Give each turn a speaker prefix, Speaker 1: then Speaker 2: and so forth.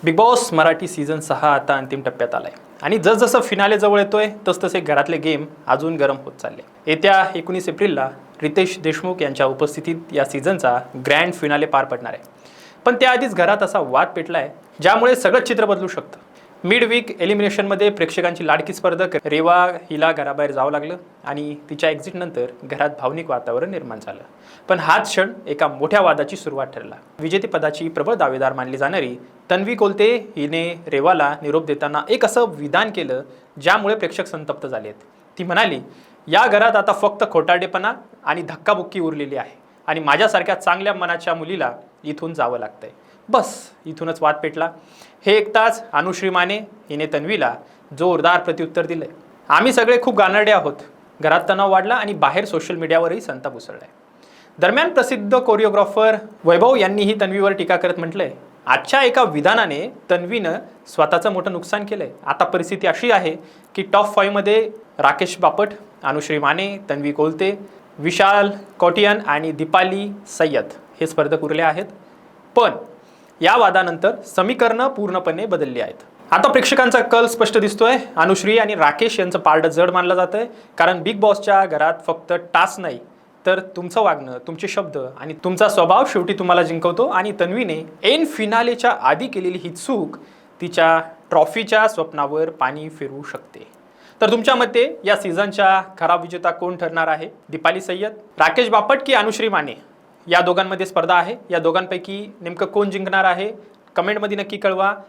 Speaker 1: Big boss Marathi season 6 आता अंतिम टप्प्यात आलाय आणि जसजसं फिनाले जवळ येतोय तसतसे घरातले गेम अजून गरम होत चालले। येत्या 19 एप्रिलला रितेश देशमुख यांच्या उपस्थितीत या सीझनचा ग्रँड फिनाले पार पडणार आहे। पण त्याआधीच घरात असा वाद पेटलाय ज्यामुळे सगळं चित्र बदलू शकतं। मिड वीक एलिमिनेशनमध्ये प्रेक्षकांची लाडकी स्पर्धक रेवा हिला घराबाहेर जावं लागलं आणि तिच्या एक्झिट नंतर घरात भावनिक वातावरण निर्माण झालं। पण हाच क्षण एका मोठ्या वादाची सुरुवात ठरला। विजेतेपदाची प्रबळ दावेदार मानली जाणारी तन्वी कोलते हिने रेवाला निरोप देताना एक असं विधान केलं ज्यामुळे प्रेक्षक संतप्त झालेत। ती म्हणाली, या घरात आता फक्त खोटारडेपणा आणि धक्काबुक्की उरलेली आहे आणि माझ्यासारख्या चांगल्या मनाच्या मुलीला इथून जावं लागतंय। बस इथूनच वाद पेटला। हे ऐकताच अनुश्री माने हिने तन्वीला जोरदार प्रत्युत्तर दिले। आम्ही सगळे खूप गानरडे आहोत। घरात तणाव वाढला आणि बाहेर सोशल मीडियावरही संताप उसळलाय। दरम्यान प्रसिद्ध कोरिओग्राफर वैभव यांनीही तन्वीवर टीका करत म्हटलंय, आजच्या एका विधानाने तन्वीनं स्वतःचं मोठं नुकसान केलंय। आता परिस्थिती अशी आहे की टॉप 5 मध्ये राकेश बापट, अनुश्री माने, तन्वी कोलते, विशाल कौटियन आणि दीपाली सय्यद हे स्पर्धक उरले आहेत। पण या वादानंतर समीकरणं पूर्णपणे बदलली आहेत। आता प्रेक्षकांचा कल स्पष्ट दिसतोय। अनुश्री आणि राकेश यांचं पारडं जड मानलं जातंय, कारण बिग बॉसच्या घरात फक्त टास्क नाही तर तुमचं वागणं, तुमचे शब्द आणि तुमचा स्वभाव शेवटी तुम्हाला जिंकवतो। आणि तन्वीने एन फिनालेच्या आधी केलेली ही चूक तिच्या ट्रॉफीच्या स्वप्नावर पाणी फिरवू शकते। तर तुमच्या मते या सीझनच्या खरा विजेता कोण ठरणार आहे? दीपाली सय्यद, राकेश बापट की अनुश्री माने? या दोघांमध्ये स्पर्धा आहे। या दोघांपैकी नेमकं कोण जिंकणार आहे? कमेंटमध्ये नक्की कळवा।